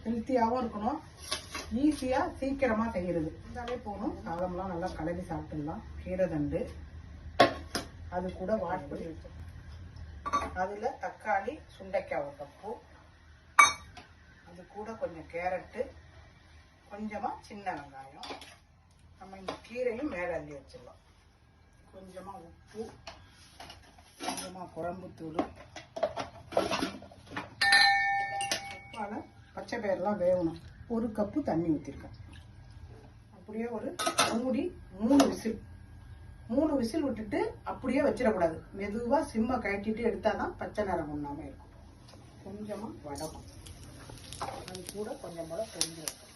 ஹெல்த்தியாகவும் இருக்கணும், ஈஸியாக சீக்கிரமாக செய்கிறது. இருந்தாலே போகணும். சாதம்லாம் நல்லா கலரி சாப்பிட்டுடலாம். கீரை தண்டு அது கூட வாஷ் பண்ணி வச்சோம். அதில் தக்காளி சுண்டைக்காய் ஒரு கப்பு, அது கூட கொஞ்சம் கேரட்டு, கொஞ்சமாக சின்ன வெங்காயம். நம்ம இந்த கீரையும் மேலே அள்ளி வச்சிடலாம். கொஞ்சமாக உப்பு, கொஞ்சமாக குழம்புத்தூள், உப்பால் பச்சை பயிரெலாம் வேகணும். ஒரு கப்பு தண்ணி ஊற்றிருக்கேன். அப்படியே ஒரு மூடி 3 விசில் 3 விசில் விட்டுட்டு அப்படியே வச்சிடக்கூடாது. மெதுவாக சிம்மை கட்டிட்டு எடுத்தால் தான் பச்சை நிறம் ஒன்றாமல் இருக்கும். கொஞ்சமாக வடகம், அது கூட கொஞ்சம் போல தெரிஞ்சு வைக்கணும்.